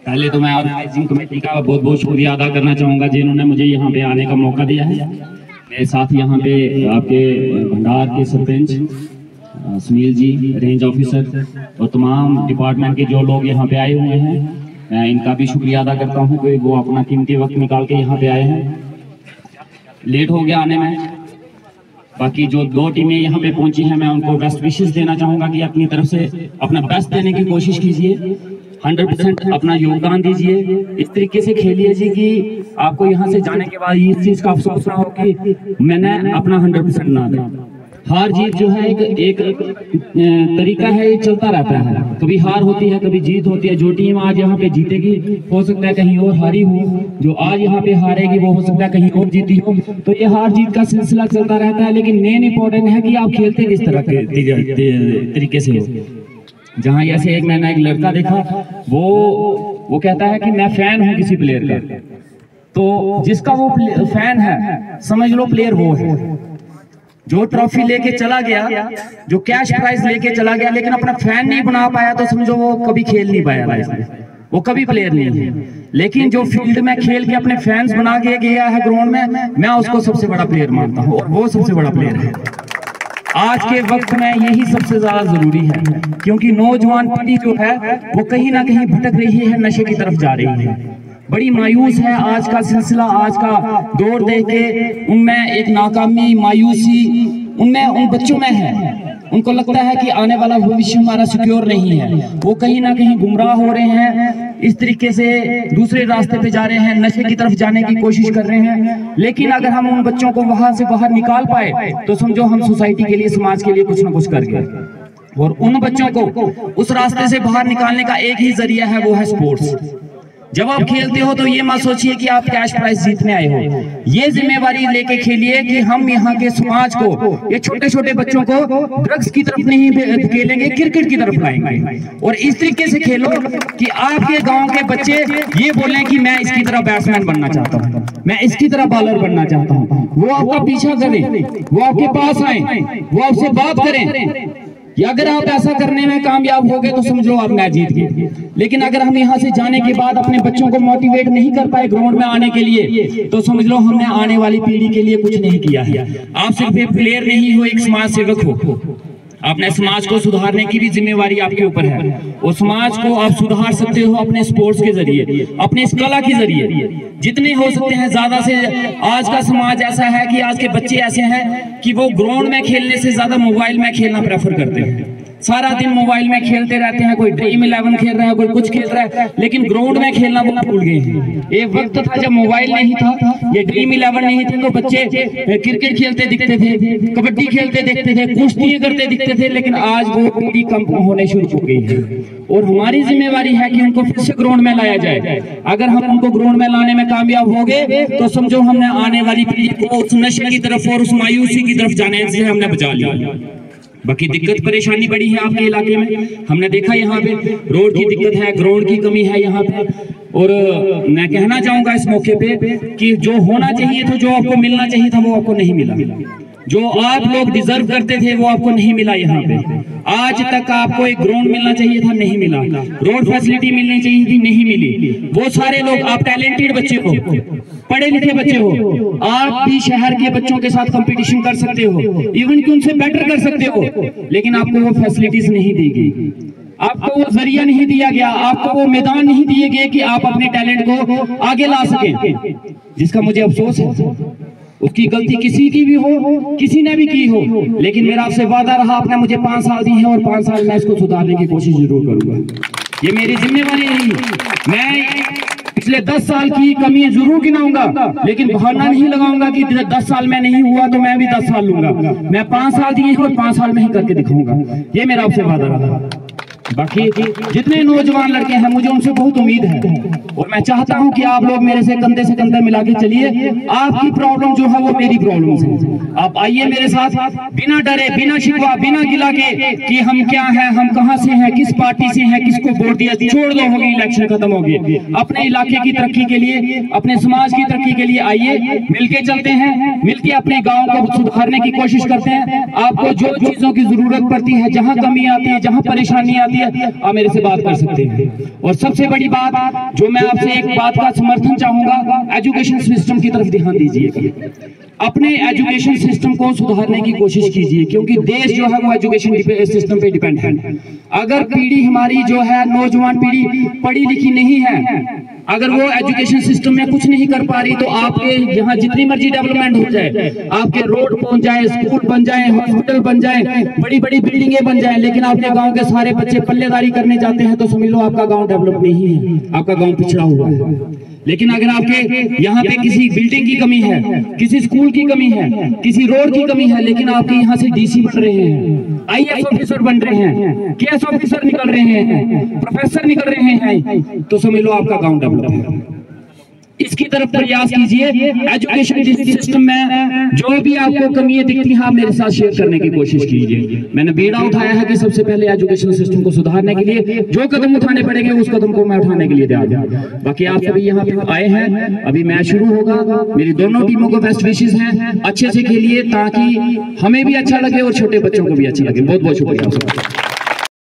पहले तो मैं ऑर्गेनाइजिंग कमेटी का बहुत बहुत शुक्रिया अदा करना चाहूँगा जिन्होंने मुझे यहाँ पे आने का मौका दिया है। मेरे साथ यहाँ पे आपके भंडार के सरपंच सुनील जी, रेंज ऑफिसर और तमाम डिपार्टमेंट के जो लोग यहाँ पे आए हुए हैं, मैं इनका भी शुक्रिया अदा करता हूँ कि वो अपना कीमती वक्त निकाल के यहाँ पे आए हैं। लेट हो गया आने में, बाकी जो 2 टीमें यहाँ पे पहुंची हैं मैं उनको बेस्ट विशेस देना चाहूँगा कि अपनी तरफ से अपना बेस्ट देने की कोशिश कीजिए, 100% अपना योगदान दीजिए, इस तरीके से खेलिए जी कि आपको यहाँ से जाने के बाद इस चीज़ का अफसोस ना हो कि मैंने अपना 100% ना दिया। हार जीत जो है एक तरीका है, ये चलता रहता है, कभी हार होती है कभी जीत होती है। जो टीम आज यहाँ पे जीतेगी हो सकता है कहीं और हारी हो, जो आज यहाँ पे हारेगी वो हो सकता है कहीं और जीती हो। तो ये हार जीत का सिलसिला चलता रहता है, लेकिन मेन इंपॉर्टेंट है कि आप खेलते किस तरह के तरीके से हो। जहाँ जैसे एक मैंने एक लड़का देखा, वो कहता है कि मैं फैन हूँ किसी प्लेयर का, तो जिसका वो फैन है समझ लो प्लेयर वो है। जो ट्रॉफी लेके चला गया, जो कैश प्राइज लेके चला गया, लेकिन अपना फैन नहीं बना पाया तो समझो वो कभी खेल नहीं पाया लाइफ में, वो कभी प्लेयर नहीं है। लेकिन जो फील्ड में खेल के अपने फैंस बना के गया है ग्राउंड में, मैं उसको सबसे बड़ा प्लेयर मानता हूँ और वो सबसे बड़ा प्लेयर है। आज के वक्त में यही सबसे ज्यादा जरूरी है, क्योंकि नौजवान पीढ़ी जो है वो कहीं ना कहीं भटक रही है, नशे की तरफ जा रही है। बड़ी मायूस है आज का सिलसिला, आज का दौर देख के उनमें एक नाकामी, मायूसी उनमें उन बच्चों में है। उनको लगता है कि आने वाला भविष्य हमारा सिक्योर नहीं है, वो कहीं ना कहीं गुमराह हो रहे हैं, इस तरीके से दूसरे रास्ते पे जा रहे हैं, नशे की तरफ जाने की कोशिश कर रहे हैं। लेकिन अगर हम उन बच्चों को वहां से बाहर निकाल पाए तो समझो हम सोसाइटी के लिए, समाज के लिए कुछ ना कुछ कर गए। और उन बच्चों को उस रास्ते से बाहर निकालने का एक ही जरिया है, वो है स्पोर्ट्स। जब आप खेलते हो तो ये मत सोचिए कि आप कैश प्राइज जीतने आए हो, ये जिम्मेवारी लेके खेलिए कि हम यहाँ के समाज को, ये छोटे छोटे बच्चों को ड्रग्स की तरफ नहीं खेलेंगे, क्रिकेट की तरफ लाएंगे। और इस तरीके से खेलो कि आपके गांव के बच्चे ये बोलें कि मैं इसकी तरह बैट्समैन बनना चाहता हूँ, मैं इसकी तरह बॉलर बनना चाहता हूँ। वो आपका पीछा करें, वो आपके पास आए, वो आपसे बात करें। या अगर आप ऐसा करने में कामयाब हो गए तो समझो आप मैच जीत गए। लेकिन अगर हम यहाँ से जाने के बाद अपने बच्चों को मोटिवेट नहीं कर पाए ग्राउंड में आने के लिए, तो समझ लो हमने आने वाली पीढ़ी के लिए कुछ नहीं किया है। आप सिर्फ एक प्लेयर नहीं हो, एक समाज सेवक हो। अपने समाज को सुधारने की भी जिम्मेवारी आपके ऊपर है, और समाज को आप सुधार सकते हो अपने स्पोर्ट्स के जरिए, अपने इस कला के जरिए, जितने हो सकते हैं ज्यादा से। आज का समाज ऐसा है कि आज के बच्चे ऐसे हैं कि वो ग्राउंड में खेलने से ज्यादा मोबाइल में खेलना प्रेफर करते हैं। सारा दिन मोबाइल में खेलते रहते हैं, कोई ड्रीम 11 खेल रहा है, कोई कुछ खेल रहा है, लेकिन ग्राउंड में खेलना वो भूल गए हैं। एक वक्त था जब मोबाइल नहीं था, ये ड्रीम 11 नहीं थे, तो बच्चे क्रिकेट खेलते दिखते थे, कबड्डी खेलते दिखते थे, कुश्ती करते दिखते थे। लेकिन आज वो पीढ़ी कम होने शुरू हो गई है, और हमारी जिम्मेवारी है कि उनको फिर से ग्राउंड में लाया जाए। अगर हम उनको ग्राउंड में लाने में कामयाब हो गए तो समझो हमने आने वाली पीढ़ी को उस नशे की तरफ और उस मायूसी की तरफ जाने से हमने बचा लिया। बाकी दिक्कत परेशानी बड़ी है आपके इलाके में, हमने देखा यहाँ पे रोड की दिक्कत है, ग्राउंड की कमी है यहाँ पे। और मैं कहना चाहूंगा इस मौके पे कि जो होना चाहिए था, जो आपको मिलना चाहिए था, वो आपको नहीं मिला। जो आप लोग डिजर्व करते थे वो आपको नहीं मिला। यहाँ पे आज तक आपको एक ग्राउंड मिलना चाहिए था, नहीं मिला। रोड फैसिलिटी मिलनी चाहिए थी, नहीं मिली। वो सारे लोग, आप टैलेंटेड बच्चे हो, पढ़े लिखे बच्चे हो, आप भी शहर के बच्चों के साथ कंपटीशन कर सकते हो, इवन कि उनसे बेटर कर सकते हो, लेकिन आपको वो फैसिलिटीज नहीं दी गई, आपको वो जरिया नहीं दिया गया, आपको वो मैदान नहीं दिए गए कि आप अपने टैलेंट को आगे ला सकें। जिसका मुझे अफसोस है। उसकी गलती किसी की भी हो, किसी ने भी की हो, लेकिन मेरा आपसे वादा रहा, आपने मुझे 5 साल दी है और 5 साल में इसको सुधारने की कोशिश जरूर करूंगा। ये मेरी जिम्मेवारी रही। मैं पिछले 10 साल की कमियां जरूर गिनाऊंगा, लेकिन बहाना नहीं लगाऊंगा कि 10 साल में नहीं हुआ तो मैं भी 10 साल लूंगा। मैं 5 साल दिए और 5 साल में ही करके दिखाऊंगा। ये मेरा आपसे वादा रहा। बाकी जितने नौजवान लड़के हैं, मुझे उनसे बहुत उम्मीद है, और मैं चाहता हूं कि आप लोग मेरे से कंधे मिला के चलिए। आपकी प्रॉब्लम जो है वो मेरी प्रॉब्लम है। आप आइए मेरे साथ, बिना डरे, बिना शिकवा, बिना गिला के कि हम क्या हैं, हम कहां से हैं, किस पार्टी से हैं, किसको वोट दिया, छोड़ दो, होगी इलेक्शन खत्म हो गए। अपने इलाके की तरक्की के लिए, अपने समाज की तरक्की के लिए आइए, मिलके चलते हैं, मिलके अपने गाँव को सुधारने की कोशिश करते हैं। आपको जो चीजों की जरूरत पड़ती है, जहाँ कमी आती है, जहाँ परेशानी आती आती है, आप मेरे से बात कर सकते हैं। और सबसे बड़ी बात जो मैं आपसे एक बात का समर्थन चाहूंगा, एजुकेशन सिस्टम की तरफ ध्यान दीजिए। अपने एजुकेशन सिस्टम को सुधारने की कोशिश कीजिए, क्योंकि देश जो है वो एजुकेशन सिस्टम पे डिपेंड है। अगर पीढ़ी हमारी जो है, नौजवान पीढ़ी पढ़ी लिखी नहीं है, अगर वो एजुकेशन सिस्टम में कुछ नहीं कर पा रही, तो आपके यहाँ जितनी मर्जी डेवलपमेंट हो जाए, आपके रोड पहुंच जाए, स्कूल बन जाए, हॉस्पिटल बन जाए, बड़ी बड़ी बिल्डिंगें बन जाए, लेकिन आपके गांव के सारे बच्चे पल्लेदारी करने जाते हैं, तो समझ लो आपका गांव डेवलप नहीं है, आपका गांव पिछड़ा हुआ है। लेकिन अगर आपके यहाँ पे किसी बिल्डिंग की कमी है, किसी स्कूल की कमी है, किसी रोड की कमी है, लेकिन आपके यहाँ से डीसी बन रहे हैं, आईएएस ऑफिसर बन रहे हैं, केएस ऑफिसर निकल रहे हैं, प्रोफेसर निकल रहे हैं, तो समझ लो आपका गांव डेवलप है। इसकी तरफ प्रयास कीजिए। एजुकेशन सिस्टम में जो भी आपको कमियां दिखती हैं, आप मेरे साथ शेयर करने की कोशिश कीजिए। मैंने बीड़ा उठाया है कि सबसे पहले एजुकेशन सिस्टम को सुधारने के लिए जो कदम उठाने पड़ेंगे, उस कदम को मैं उठाने के लिए तैयार हूं। बाकी आप सभी यहाँ पे आए हैं, अभी मैच शुरू होगा, मेरी दोनों टीमों को बेस्ट विशेस हैं, अच्छे से खेलिए ताकि हमें भी अच्छा लगे और छोटे बच्चों को भी अच्छा लगे। बहुत बहुत शुक्रिया।